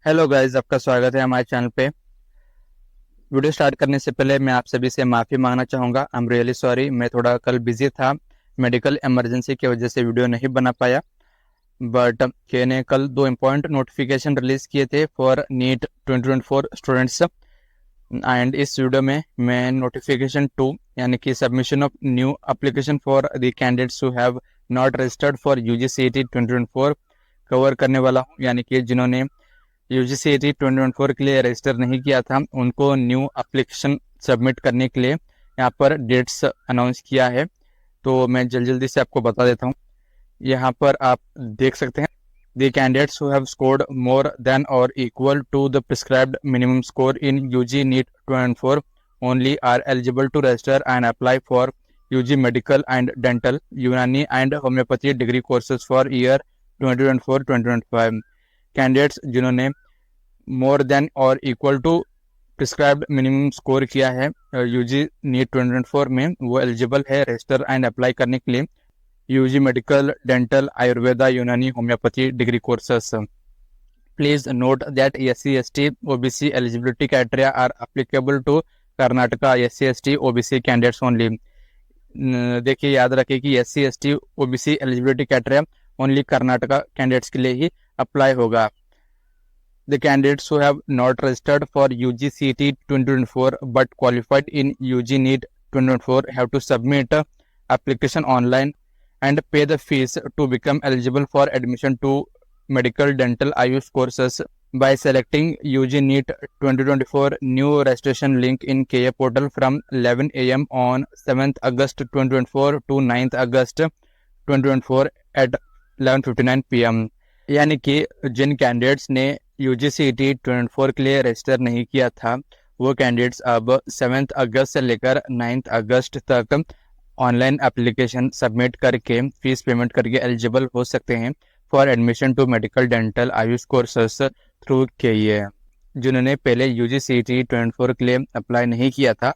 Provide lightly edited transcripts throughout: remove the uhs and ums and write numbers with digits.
Hello guys, आपका स्वागत है हमारे चैनल पे। वीडियो स्टार्ट करने से पहले मैं आप सभी से माफ़ी मांगना चाहूँगा। आई एम रियली सॉरी, मैं थोड़ा कल बिजी था। मेडिकल इमरजेंसी की वजह से वीडियो नहीं बना पाया। बट के ने कल दो इम्पोर्टेंट नोटिफिकेशन रिलीज़ किए थे फॉर नीट 2024 स्टूडेंट्स। एंड इस वीडियो में मैं नोटिफिकेशन 2 यानी कि submission of new application for the candidates who have not registered for UGCET 2024 cover करने वाला हूँ। यानी कि जिन्होंने UGCET 2024 के लिए रजिस्टर नहीं किया था, उनको न्यू एप्लीकेशन सबमिट करने के लिए यहाँ पर डेट्स अनाउंस किया है। तो मैं जल्दी से आपको बता देता हूँ। यहाँ पर आप देख सकते हैं, the candidates who have scored more than और equal to the prescribed minimum score in UG NEET 2024 only are eligible to register and apply for UG Medical and Dental, Unani and Homeopathy degree courses for year 2024-2025। Candidates जिन्होंने more than और equal to prescribed minimum score किया है UG NEET 2024 में, वो eligible है register and apply करने के लिए UG मेडिकल, डेंटल, आयुर्वेदा, यूनानी, homeopathy degree courses. Please note that SC, ST, OBC eligibility criteria are applicable to Karnataka SC, ST, OBC candidates only। देखिए, याद रखिए कि SC, ST, OBC eligibility criteria only Karnataka candidates के लिए ही अप्लाई होगा। The candidates who have not registered for UGCET 2024 but qualified in UG NEET 2024 have to submit application online and pay the fees to become eligible for admission to medical, dental, Ayush courses by selecting UG NEET 2024 new registration link in KA portal from 11 a.m. on 7th August 2024 to 9th August 2024 at 11:59 p.m। यानी कि जिन candidates ने UGCET 2024 के लिए register नहीं किया था, वो candidates अब 7 अगस्त से लेकर 9 अगस्त तक ऑनलाइन एप्लीकेशन सबमिट करके फीस पेमेंट करके एलिजिबल हो सकते हैं for admission to medical, dental, AYUSH courses through KA। जिन्होंने पहले UGCET 2024 के लिए अप्लाई नहीं किया था,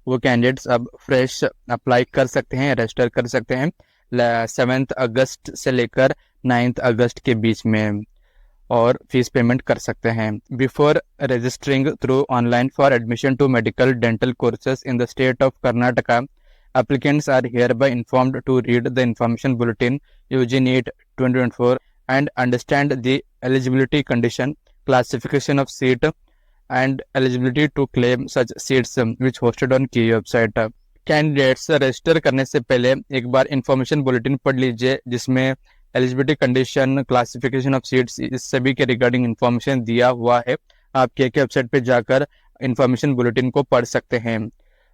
वो कैंडिडेट्स अब फ्रेश अप्लाई कर सकते हैं, रजिस्टर कर सकते हैं 7 अगस्त से लेकर 9 अगस्त के बीच में, और फीस पेमेंट कर सकते हैं। Before registering through online for admission to medical, dental courses in the state of Karnataka, applicants are hereby informed to read the information bulletin UG NEET 2024 and understand the eligibility condition, classification of seat and eligibility to claim such seats which hosted on KU website। Candidates register करने से पहले एक बार information bulletin पढ़ लीजिए, जिसमें eligibility condition, classification of seats, इस सभी के रिगार्डिंग इंफॉर्मेशन दिया हुआ है। आप के वेबसाइट पे जाकर इंफॉर्मेशन बुलेटिन को पढ़ सकते हैं।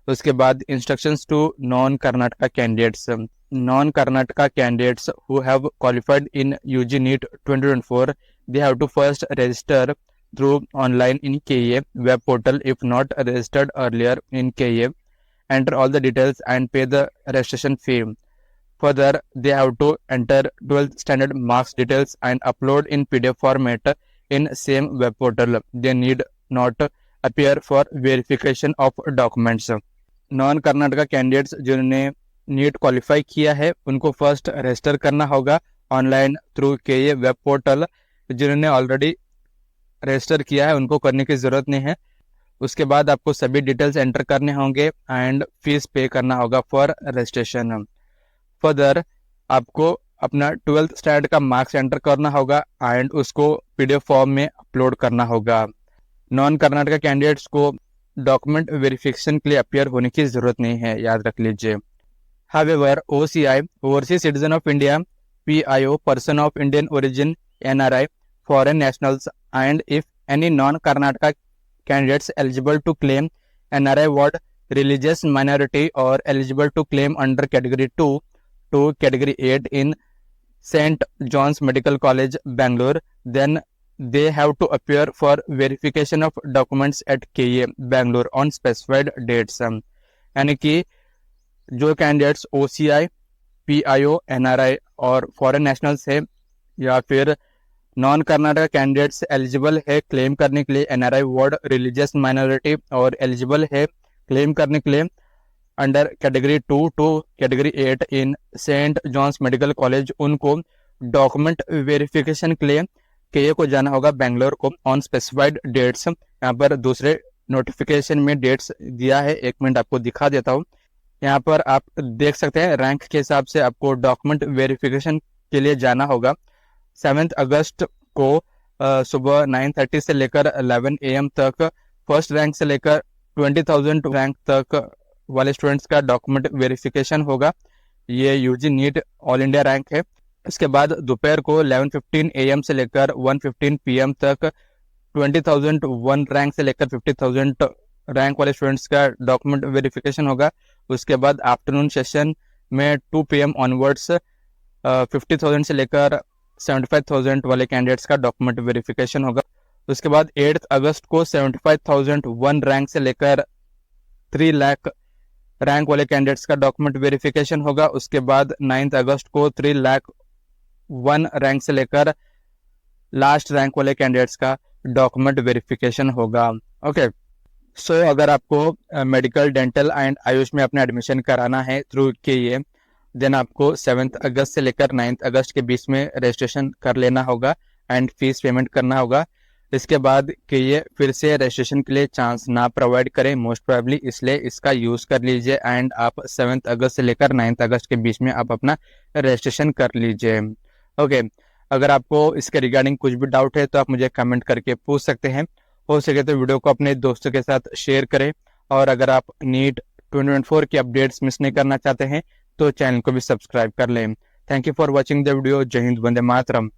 उसके बाद instructions to non Karnataka candidates. Non Karnataka candidates who have qualified in UG NEET 2024 they have to first register through online in KA web portal if not registered earlier in KA, enter all the details and pay the registration fee। Further, they have to enter 12th standard marks details and upload in PDF format in same web portal। They need not appear for verification of documents। Non Karnataka candidates जिन्होंने NEET qualify किया है, उनको first resistor करना होगा online through KA web portal. जिन्होंने already register किया है, उनको करने की ज़रूरत नहीं है। उसके बाद आपको सभी डिटेल्स एंटर करने होंगे एंड फीस पे करना होगा फॉर रजिस्ट्रेशन। फर्दर, आपको अपना 12th स्टैंडर्ड का मार्क्स एंटर करना होगा एंड उसको PDF फॉर्म में अपलोड करना होगा। नॉन कर्नाटका कैंडिडेट्स को डॉक्यूमेंट वेरिफिकेशन के लिए अपियर होने की जरूरत नहीं है, याद रख लीजिए। However, OCI, Overseas Citizen of India, PIO, Person of Indian Origin, NRI, Foreign Nationals, and if any non-Karnataka candidates eligible to claim NRI ward, religious minority, or eligible to claim under Category 2 to Category 8 in St. John's Medical College, Bangalore, then they have to appear for verification of documents at KA, Bangalore on specified dates। यानी कि जो candidates OCI, PIO, NRI और foreign nationals है, या फिर non Karnataka candidates eligible है claim करने के लिए NRI वार्ड, रिलीजियस माइनॉरिटी, और एलिजिबल है क्लेम करने के लिए under category 2 to category 8 in saint John's medical college, उनको डॉक्यूमेंट वेरिफिकेशन के लिए KA को जाना होगा बेंगलोर को ऑन स्पेसिफाइड डेट्स। यहाँ पर दूसरे नोटिफिकेशन में डेट्स दिया है, 1 मिनट आपको दिखा देता हूँ। यहाँ पर आप देख सकते हैं रैंक के हिसाब से आपको डॉक्यूमेंट वेरिफिकेशन के लिए जाना होगा। 7 अगस्त को सुबह 9:30 से लेकर 11 AM तक फर्स्ट रैंक से लेकर 20,000 रैंक तक वाले स्टूडेंट्स का डॉक्यूमेंट वेरिफिकेशन होगा। ये UG NEET all India rank है। इसके बाद दोपहर को 11:15 AM से लेकर 1:15 PM तक 20,001 रैंक से लेकर 50,000 रैंक वाले स्टूडेंट्स का डॉक्यूमेंट वेरिफिकेशन होगा। उसके बाद आफ्टरनून सेशन में 2 PM ऑनवर्ड्स 50,000 से लेकर 75,000 वाले कैंडिडेट्स का डॉक्यूमेंट वेरिफिकेशन होगा। उसके बाद 8 अगस्त को 75,001 रैंक से लेकर 3 लाख रैंक वाले कैंडिडेट्स का डॉक्यूमेंट वेरिफिकेशन होगा। उसके बाद 9 अगस्त को 3,01 रैंक से लेकर लास्ट रैंक वाले कैंडिडेट्स का डॉक्यूमेंट वेरिफिकेशन होगा। ओके, सो अगर आपको मेडिकल, डेंटल एंड आयुष में अपना एडमिशन कराना है थ्रू KA, देन आपको 7 अगस्त से लेकर 9 अगस्त के बीच में रजिस्ट्रेशन कर लेना होगा एंड फीस पेमेंट करना होगा। इसके बाद KA फिर से रजिस्ट्रेशन के लिए चांस ना प्रोवाइड करें मोस्ट प्रोबेबली, इसलिए इसका यूज़ कर लीजिए एंड आप 7 अगस्त से लेकर 9 अगस्त के बीच में आप अपना रजिस्ट्रेशन कर लीजिए। ओके, अगर आपको इसके रिगार्डिंग कुछ भी डाउट है तो आप मुझे कमेंट करके पूछ सकते हैं। हो सके तो वीडियो को अपने दोस्तों के साथ शेयर करें, और अगर आप नीट 2024 की अपडेट्स मिस नहीं करना चाहते हैं तो चैनल को भी सब्सक्राइब कर लें। Thank you for watching the video. जय हिंद, वंदे मातरम।